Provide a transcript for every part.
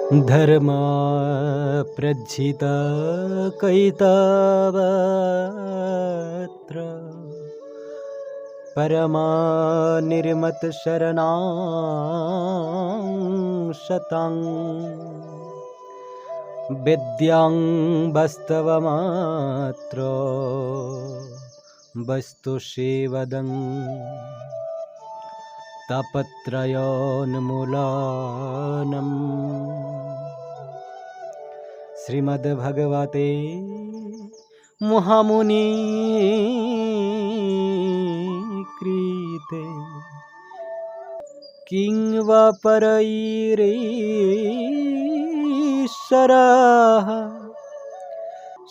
धर्म प्रज्झित कैतवत्र परमा निर्मत शरणां शतं विद्यां वास्तवमात्र वस्तु सेवदं तापत्रयोन्मूलनम्। श्रीमद्भगवते महामुनि कृते किं वा परैरीश्वरः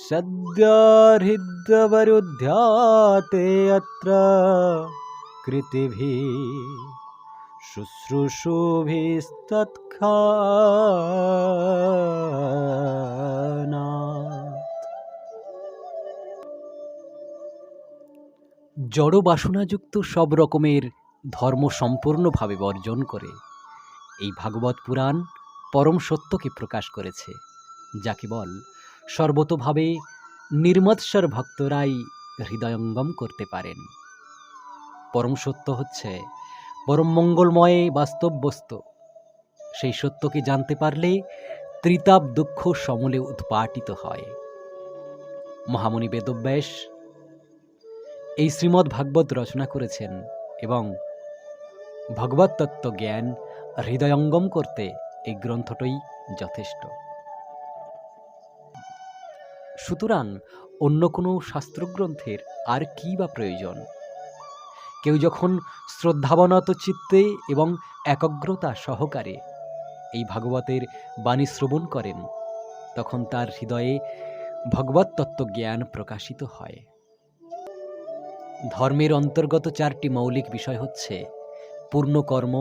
सद्यहृद्वरुध्याते अत्र कृतिभिः शुश्रूषुभिस्तत्क्षणात्। জড় বাসনাযুক্ত সব রকমের ধর্ম সম্পূর্ণভাবে বর্জন করে এই ভাগবত পুরাণ পরম সত্যকে প্রকাশ করেছে, যা কেবল সর্বতোভাবে নির্মৎসর ভক্তরাই হৃদয়ঙ্গম করতে পারেন। পরম সত্য হচ্ছে পরম মঙ্গলময় বাস্তব বস্তু। সেই সত্যকে জানতে পারলে ত্রিতাপ দুঃখ সমূলে উৎপাটিত হয়। মহামুনি বেদব্যাস এই শ্রীমদ্ ভাগবত রচনা করেছেন এবং ভগবত তত্ত্ব জ্ঞান হৃদয়ঙ্গম করতে এই গ্রন্থটাই যথেষ্ট। সুতরাং অন্য কোনো শাস্ত্রগ্রন্থের আর কি বা প্রয়োজন? কেউ যখন শ্রদ্ধাবনত চিত্তে এবং একাগ্রতা সহকারে এই ভাগবতের বাণী শ্রবণ করেন, তখন তার হৃদয়ে ভগবত তত্ত্ব জ্ঞান প্রকাশিত হয়। ধর্মের অন্তর্গত চারটি মৌলিক বিষয় হচ্ছে পূর্ণকর্ম,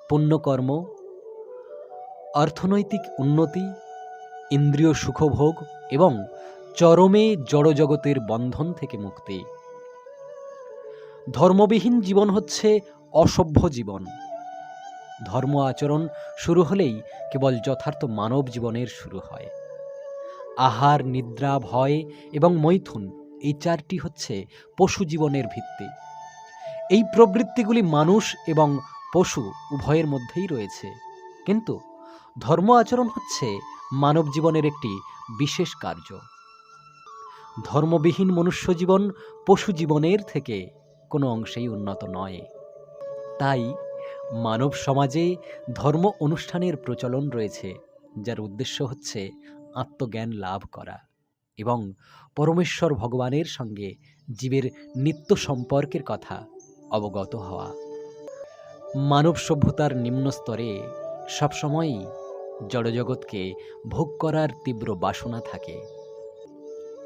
পুণ্যকর্ম, অর্থনৈতিক উন্নতি, ইন্দ্রিয় সুখভোগ এবং চরমে জড়জগতের বন্ধন থেকে মুক্তি। ধর্মবিহীন জীবন হচ্ছে অসভ্য জীবন। ধর্ম আচরণ শুরু হলেই কেবল যথার্থ মানব জীবনের শুরু হয়। আহার, নিদ্রা, ভয় এবং মৈথুন, এই চারটি হচ্ছে পশু জীবনের ভিত্তি। এই প্রবৃত্তিগুলি মানুষ এবং পশু উভয়ের মধ্যেই রয়েছে, কিন্তু ধর্ম আচরণ হচ্ছে মানব জীবনের একটি বিশেষ কার্য। ধর্মবিহীন মনুষ্য জীবন পশু জীবনের থেকে কোনো অংশেই উন্নত নয়। তাই মানব সমাজে ধর্ম অনুষ্ঠানের প্রচলন রয়েছে, যার উদ্দেশ্য হচ্ছে আত্মজ্ঞান লাভ করা এবং পরমেশ্বর ভগবানের সঙ্গে জীবের নিত্য সম্পর্কের কথা অবগত হওয়া। মানব সভ্যতার নিম্ন স্তরে সবসময়ই জড়জগৎকে ভোগ করার তীব্র বাসনা থাকে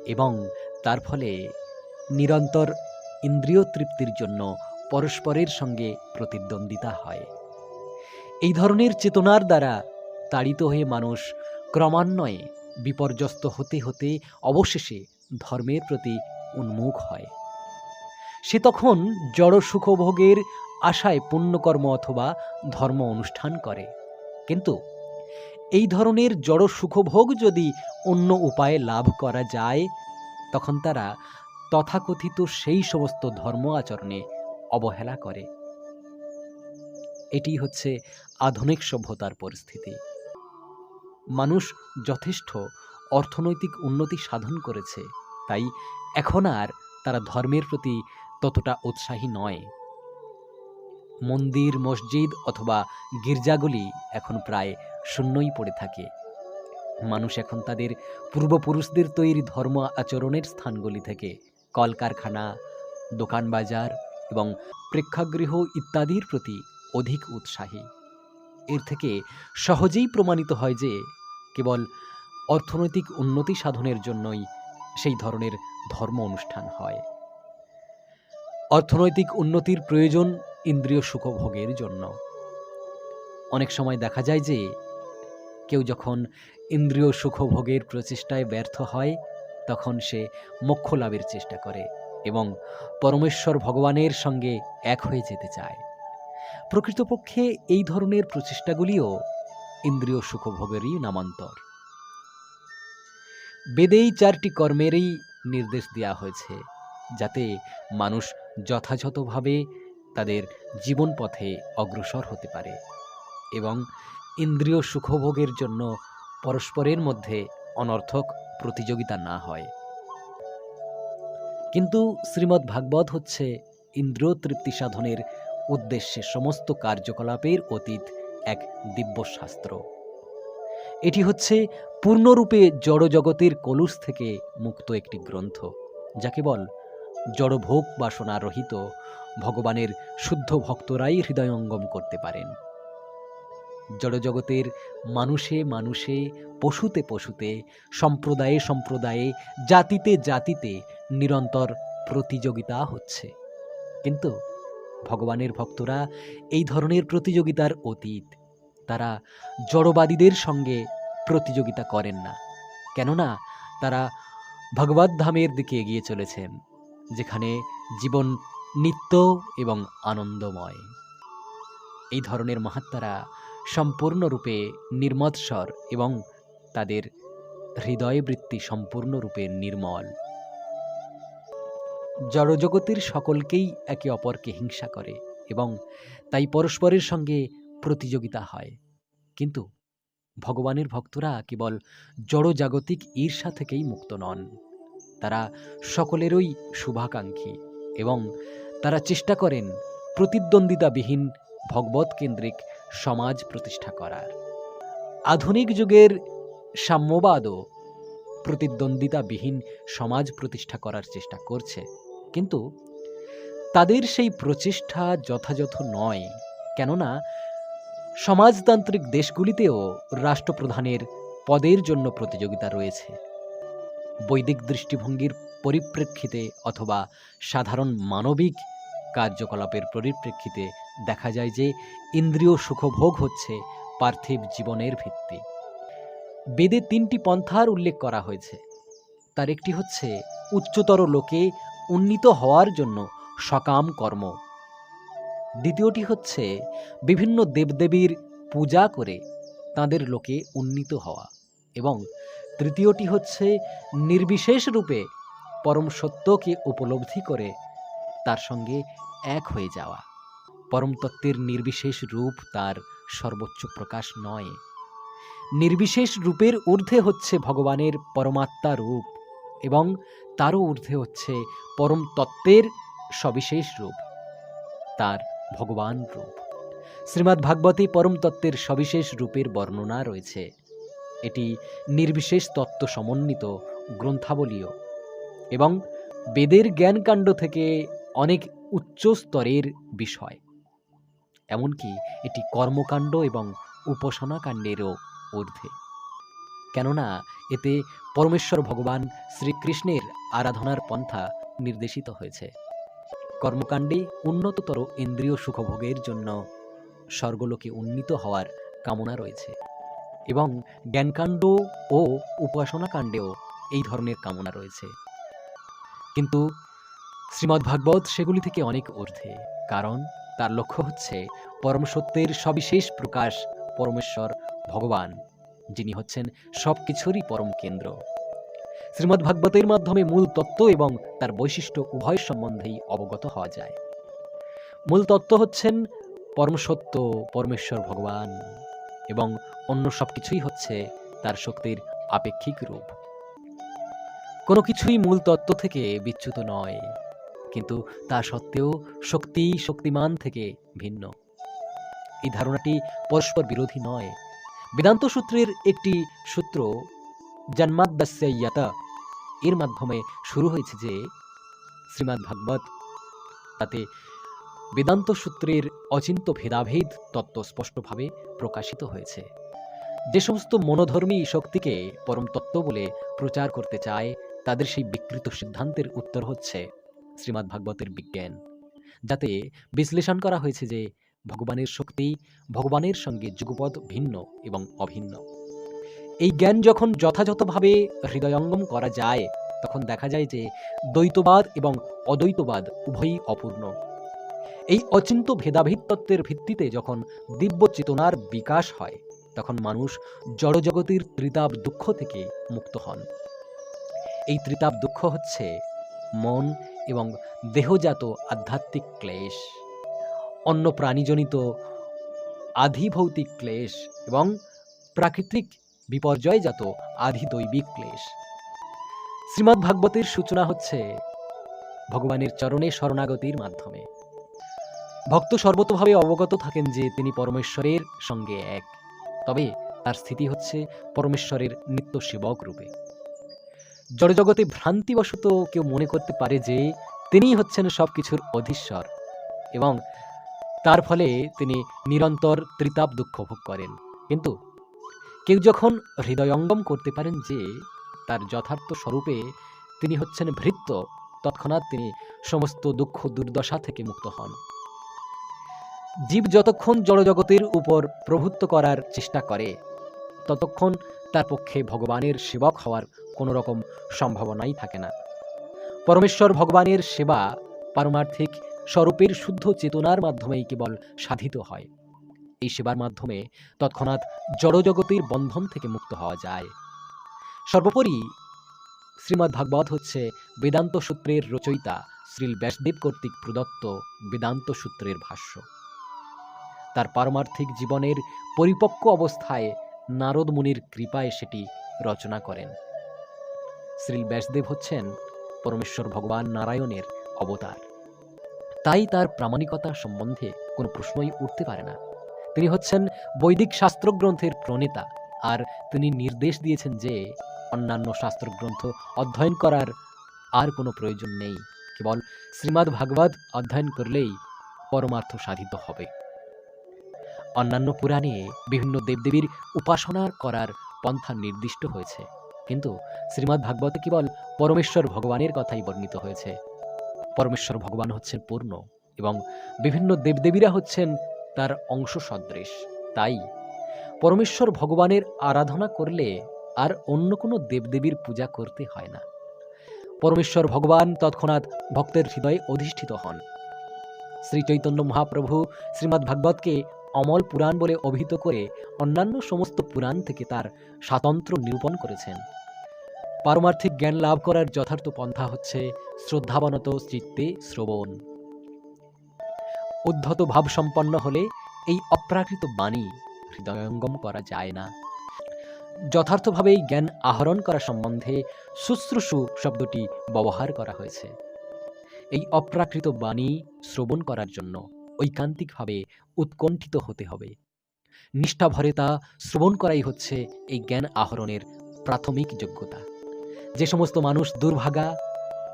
এবং তার ফলে নিরন্তর ইন্দ্রিয় তৃপ্তির জন্য পরস্পরের সঙ্গে প্রতিদ্বন্দ্বিতা হয়। এই ধরনের চেতনার দ্বারা তাড়িত হয়ে মানুষ ক্রমান্বয়ে বিপর্যস্ত হতে হতে অবশেষে ধর্মের প্রতি উন্মুখ হয়। সে তখন জড় সুখভোগের আশায় পুণ্যকর্ম অথবা ধর্ম অনুষ্ঠান করে। কিন্তু এই ধরনের জড় সুখভোগ যদি অন্য উপায়ে লাভ করা যায়, তখন তারা তথাকথিত সেই সমস্ত ধর্ম আচরণে অবহেলা করে। এটি হচ্ছে আধুনিক সভ্যতার পরিস্থিতি। মানুষ যথেষ্ট অর্থনৈতিক উন্নতি সাধন করেছে, তাই এখন আর তারা ধর্মের প্রতি ততটা উৎসাহী নয়। মন্দির, মসজিদ অথবা গির্জাগুলি এখন প্রায় শূন্যই পড়ে থাকে। মানুষ এখন তাদের পূর্বপুরুষদের তৈরি ধর্ম আচরণের স্থানগুলি থেকে কলকারখানা, দোকান বাজার এবং প্রেক্ষাগৃহ ইত্যাদির প্রতি অধিক উৎসাহী। এর থেকে সহজেই প্রমাণিত হয় যে কেবল অর্থনৈতিক উন্নতি সাধনের জন্যই সেই ধরনের ধর্ম অনুষ্ঠান হয়। অর্থনৈতিক উন্নতির প্রয়োজন ইন্দ্রিয় সুখভোগের জন্য। অনেক সময় দেখা যায় যে কেউ যখন ইন্দ্রিয় সুখভোগের প্রচেষ্টায় ব্যর্থ হয়, তখন সে মোক্ষ লাভের চেষ্টা করে এবং পরমেশ্বর ভগবানের সঙ্গে এক হয়ে যেতে চায়। প্রকৃতপক্ষে এই ধরনের প্রচেষ্টাগুলিও ইন্দ্রিয় সুখভোগেরই নামান্তর। বেদেই 4টি কর্মেরই নির্দেশ দেওয়া হয়েছে, যাতে মানুষ যথাযথভাবে তাদের জীবন পথে অগ্রসর হতে পারে এবং ইন্দ্রিয় সুখভোগের জন্য পরস্পরের মধ্যে অনর্থক প্রতিযোগিতা না হয়। কিন্তু শ্রীমদ্ ভাগবত হচ্ছে ইন্দ্রিয় তৃপ্তি সাধনের উদ্দেশ্যে সমস্ত কার্যকলাপের অতীত এক দিব্য শাস্ত্র। এটি হচ্ছে পূর্ণরূপে জড়জগতের কলুষ থেকে মুক্ত একটি গ্রন্থ, যা কেবল জড়ভোগ বাসনা রহিত ভগবানের শুদ্ধ ভক্তরাই হৃদয়ঙ্গম করতে পারেন। জড়জগতের মানুষে মানুষে, পশুতে পশুতে, সম্প্রদায়ে সম্প্রদায়ে, জাতিতে জাতিতে নিরন্তর প্রতিযোগিতা হচ্ছে। কিন্তু ভগবানের ভক্তরা এই ধরনের প্রতিযোগিতার অতীত। তারা জড়বাদীদের সঙ্গে প্রতিযোগিতা করেন না, কেননা তারা ভগবত ধামের দিকে এগিয়ে চলেছেন, যেখানে জীবন নিত্য এবং আনন্দময়। এই ধরনের মহাত্মারা সম্পূর্ণরূপে নির্মৎসর এবং তাদের হৃদয়বৃত্তি সম্পূর্ণরূপে নির্মল। জড়জগতের সকলকেই একে অপরকে হিংসা করে এবং তাই পরস্পরের সঙ্গে প্রতিযোগিতা হয়। কিন্তু ভগবানের ভক্তরা কেবল জড়জাগতিক ঈর্ষা থেকেই মুক্ত নন। তারা সকলেরই শুভাকাঙ্ক্ষী এবং তারা চেষ্টা করেন প্রতিদ্বন্দ্বিতাবিহীন ভগবত কেন্দ্রিক সমাজ প্রতিষ্ঠা করার। আধুনিক যুগের সাম্যবাদও প্রতিদ্বন্দ্বিতাবিহীন সমাজ প্রতিষ্ঠা করার চেষ্টা করছে, কিন্তু তাদের সেই প্রচেষ্টা যথাযথ নয়, কেননা সমাজতান্ত্রিক দেশগুলিতেও রাষ্ট্রপ্রধানের পদের জন্য প্রতিযোগিতা রয়েছে। বৈদিক দৃষ্টিভঙ্গির পরিপ্রেক্ষিতে অথবা সাধারণ মানবিক কার্যকলাপের পরিপ্রেক্ষিতে দেখা যায় যে ইন্দ্রিয় সুখভোগ হচ্ছে পার্থিব জীবনের ভিত্তি। বেদে 3টি পন্থার উল্লেখ করা হয়েছে। তার একটি হচ্ছে উচ্চতর লোকে উন্নীত হওয়ার জন্য সকাম কর্ম, দ্বিতীয়টি হচ্ছে বিভিন্ন দেবদেবীর পূজা করে তাদের লোকে উন্নীত হওয়া, এবং তৃতীয়টি হচ্ছে নির্বিশেষ রূপে পরম সত্যকে উপলব্ধি করে তার সঙ্গে এক হয়ে যাওয়া। পরম তত্ত্বের নির্বিশেষ রূপ তার সর্বোচ্চ প্রকাশ নয়। নির্বিশেষ রূপের ঊর্ধ্বে হচ্ছে ভগবানের পরমাত্মা রূপ এবং তারও ঊর্ধ্বে হচ্ছে পরম তত্ত্বের সবিশেষ রূপ, তার ভগবান রূপ। শ্রীমদ্ ভাগবতে পরম তত্ত্বের সবিশেষ রূপের বর্ণনা রয়েছে। এটি নির্বিশেষ তত্ত্ব সমন্বিত গ্রন্থাবলীয় এবং বেদের জ্ঞানকাণ্ড থেকে অনেক উচ্চ স্তরের বিষয়। এমনকি এটি কর্মকাণ্ড এবং উপাসনা কাণ্ডেরও ঊর্ধ্বে, কেননা এতে পরমেশ্বর ভগবান শ্রীকৃষ্ণের আরাধনার পন্থা নির্দেশিত হয়েছে। কর্মকাণ্ডে উন্নততর ইন্দ্রিয় সুখভোগের জন্য স্বর্গলোকে উন্নীত হওয়ার কামনা রয়েছে এবং জ্ঞানকাণ্ড ও উপাসনা কাণ্ডেও এই ধরনের কামনা রয়েছে। কিন্তু শ্রীমদ্ ভাগবত সেগুলি থেকে অনেক ঊর্ধ্বে, কারণ তার লক্ষ্য হচ্ছে পরম সত্যের সবিশেষ প্রকাশ পরমেশ্বর ভগবান, যিনি হচ্ছেন সব কিছুরই পরম কেন্দ্র। শ্রীমদ্ ভাগবতের মাধ্যমে মূল তত্ত্ব এবং তার বৈশিষ্ট্য উভয় সম্বন্ধেই অবগত হওয়া যায়। মূল তত্ত্ব হচ্ছেন পরম সত্য পরমেশ্বর ভগবান এবং অন্য সব কিছুই হচ্ছে তার শক্তির আপেক্ষিক রূপ। কোনো কিছুই মূল তত্ত্ব থেকে বিচ্যুত নয়, কিন্তু তা সত্ত্বেও শক্তি শক্তিমান থেকে ভিন্ন। এই ধারণাটি পরস্পর বিরোধী নয়। বেদান্ত সূত্রের একটি সূত্র জন্মাদ্যস্য ইয়ত এর মাধ্যমে শুরু হয়েছে যে শ্রীমদ্ ভাগবত, তাতে বেদান্ত সূত্রের অচিন্ত ভেদাভেদ তত্ত্ব স্পষ্টভাবে প্রকাশিত হয়েছে। যে সমস্ত মনোধর্মী শক্তিকে পরম তত্ত্ব বলে প্রচার করতে চায়, তাদের সেই বিকৃত সিদ্ধান্তের উত্তর হচ্ছে শ্রীমদ্ ভাগবতের বিজ্ঞান, যাতে বিশ্লেষণ করা হয়েছে যে ভগবানের শক্তি ভগবানের সঙ্গে যুগপৎ ভিন্ন এবং অভিন্ন। এই জ্ঞান যখন যথাযথভাবে হৃদয়ঙ্গম করা যায়, তখন দেখা যায় যে দ্বৈতবাদ এবং অদ্বৈতবাদ উভয়ই অপূর্ণ। এই অচিন্ত ভেদাভেদ তত্ত্বের ভিত্তিতে যখন দিব্য চেতনার বিকাশ হয়, তখন মানুষ জড়জগতের ত্রিতাপ দুঃখ থেকে মুক্ত হন। এই ত্রিতাপ দুঃখ হচ্ছে মন এবং দেহজাত আধ্যাত্মিক ক্লেশ, অন্য প্রাণীজনিত আধিভৌতিক ক্লেশ এবং প্রাকৃতিক বিপর্যয়জাত আধিদৈবিক ক্লেশ। শ্রীমদ্ ভাগবতের সূচনা হচ্ছে ভগবানের চরণে শরণাগতির মাধ্যমে। ভক্ত সর্বতোভাবে অবগত থাকেন যে তিনি পরমেশ্বরের সঙ্গে এক, তবে তার স্থিতি হচ্ছে পরমেশ্বরের নিত্য সেবক রূপে। জড়জগতে ভ্রান্তিবশত কেউ মনে করতে পারে যে তিনিই হচ্ছেন সবকিছুর অধীশ্বর এবং তার ফলে তিনি নিরন্তর ত্রিতাপ দুঃখ ভোগ করেন। কিন্তু কেউ যখন হৃদয়ঙ্গম করতে পারেন যে তার যথার্থ স্বরূপে তিনি হচ্ছেন ভৃত্য, তৎক্ষণাৎ তিনি সমস্ত দুঃখ দুর্দশা থেকে মুক্ত হন। জীব যতক্ষণ জড়জগতের উপর প্রভুত্ব করার চেষ্টা করে ততক্ষণ তার পক্ষে ভগবানের সেবক হওয়ার কোনো রকম সম্ভাবনাই থাকে না। পরমেশ্বর ভগবানের সেবা পারমার্থিক স্বরূপের শুদ্ধ চেতনার মাধ্যমেই কেবল সাধিত হয়। এই সেবার মাধ্যমে তৎক্ষণাৎ জড়জগতের বন্ধন থেকে মুক্ত হওয়া যায়। সর্বোপরি শ্রীমদ্ ভাগবত হচ্ছে বেদান্ত সূত্রের রচয়িতা শ্রীল ব্যাসদেব কর্তৃক প্রদত্ত বেদান্ত সূত্রের ভাষ্য। তার পারমার্থিক জীবনের পরিপক্ক অবস্থায় নারদ মুনির কৃপায় সেটি রচনা করেন। শ্রীল ব্যাসদেব হচ্ছেন পরমেশ্বর ভগবান নারায়ণের অবতার, তাই তার প্রামাণিকতা সম্বন্ধে কোনো প্রশ্নই উঠতে পারে না। তিনি হচ্ছেন বৈদিক শাস্ত্রগ্রন্থের প্রণেতা, আর তিনি নির্দেশ দিয়েছেন যে অন্যান্য শাস্ত্রগ্রন্থ অধ্যয়ন করার আর কোনো প্রয়োজন নেই, কেবল শ্রীমদ্ ভাগবত অধ্যয়ন করলেই পরমার্থ সাধিত হবে। অন্যান্য পুরাণে বিভিন্ন দেবদেবীর উপাসনা করার পন্থা নির্দিষ্ট হয়েছে, কিন্তু শ্রীমদ্ ভাগবতে কেবল পরমেশ্বর ভগবানের কথাই বর্ণিত হয়েছে। পরমেশ্বর ভগবান হচ্ছেন পূর্ণ এবং বিভিন্ন দেবদেবীরা হচ্ছেন তার অংশ সদৃশ। তাই পরমেশ্বর ভগবানের আরাধনা করলে আর অন্য কোনো দেবদেবীর পূজা করতে হয় না। পরমেশ্বর ভগবান তৎক্ষণাৎ ভক্তের হৃদয়ে অধিষ্ঠিত হন। শ্রী চৈতন্য মহাপ্রভু শ্রীমদ্ ভাগবতকে অমল পুরাণ বলে অভিহিত করে অন্যান্য সমস্ত পুরাণ থেকে তার স্বাতন্ত্র্য নিরূপণ করেছেন। পারমার্থিক জ্ঞান লাভ করার যথার্থ পন্থা হচ্ছে শ্রদ্ধাবনত চিত্তে শ্রবণ। উদ্ধত ভাব সম্পন্ন হলে এই অপ্রাকৃত বাণী হৃদয়ঙ্গম করা যায় না। যথার্থভাবে এই জ্ঞান আহরণ করা সম্বন্ধে শুশ্রূষু শব্দটি ব্যবহার করা হয়েছে। এই অপ্রাকৃত বাণী শ্রবণ করার জন্য ঐকান্তিকভাবে উৎকণ্ঠিত হতে হবে। নিষ্ঠাভরে তা শ্রবণ করাই হচ্ছে এই জ্ঞান আহরণের প্রাথমিক যোগ্যতা। যে সমস্ত মানুষ দুর্ভাগা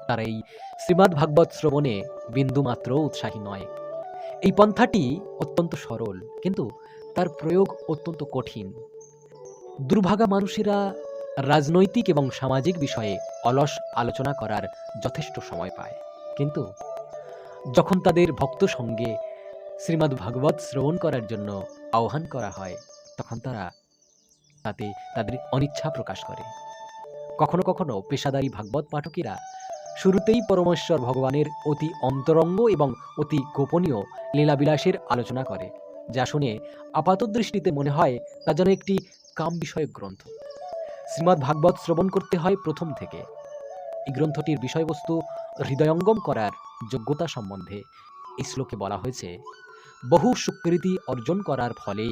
তারা এই শ্রীমদ্ ভাগবত শ্রবণে বিন্দুমাত্র উৎসাহী নয়। এই পন্থাটি অত্যন্ত সরল, কিন্তু তার প্রয়োগ অত্যন্ত কঠিন। দুর্ভাগা মানুষেরা রাজনৈতিক এবং সামাজিক বিষয়ে অলস আলোচনা করার যথেষ্ট সময় পায়, কিন্তু যখন তাদের ভক্ত সঙ্গে শ্রীমদ্ ভাগবত শ্রবণ করার জন্য আহ্বান করা হয় তখন তারা তাতে তাদের অনিচ্ছা প্রকাশ করে। কখনো কখনো পেশাদারী ভাগবত পাঠকেরা শুরুতেই পরমেশ্বর ভগবানের অতি অন্তরঙ্গ এবং অতি গোপনীয় লীলাবিলাসের আলোচনা করে, যা শুনে আপাত দৃষ্টিতে মনে হয় তা যেন একটি কাম বিষয়ক গ্রন্থ। শ্রীমদ্ ভাগবত শ্রবণ করতে হয় প্রথম থেকে। এই গ্রন্থটির বিষয়বস্তু হৃদয়ঙ্গম করার যোগ্যতা সম্বন্ধে এই শ্লোকে বলা হয়েছে, বহু সুকৃতি অর্জন করার ফলে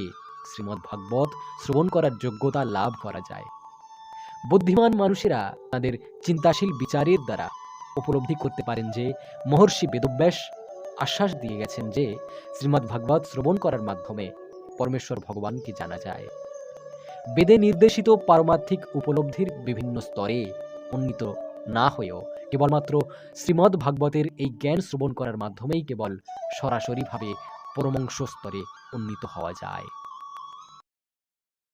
শ্রীমদ্ ভাগবত শ্রবণ করার যোগ্যতা লাভ করা যায়। বুদ্ধিমান মানুষেরা তাদের চিন্তাশীল বিচারের দ্বারা উপলব্ধি করতে পারেন যে মহর্ষি বেদব্যাস আশ্বাস দিয়ে গেছেন যে শ্রীমদ্ ভাগবত শ্রবণ করার মাধ্যমে পরমেশ্বর ভগবানকে জানা যায়। বেদে নির্দেশিত পারমার্থিক উপলব্ধির বিভিন্ন স্তরে উন্নীত না হয়েও কেবলমাত্র শ্রীমদ্ ভাগবতের এই জ্ঞান শ্রবণ করার মাধ্যমেই কেবল সরাসরিভাবে পরমাংশ স্তরে উন্নীত হওয়া যায়।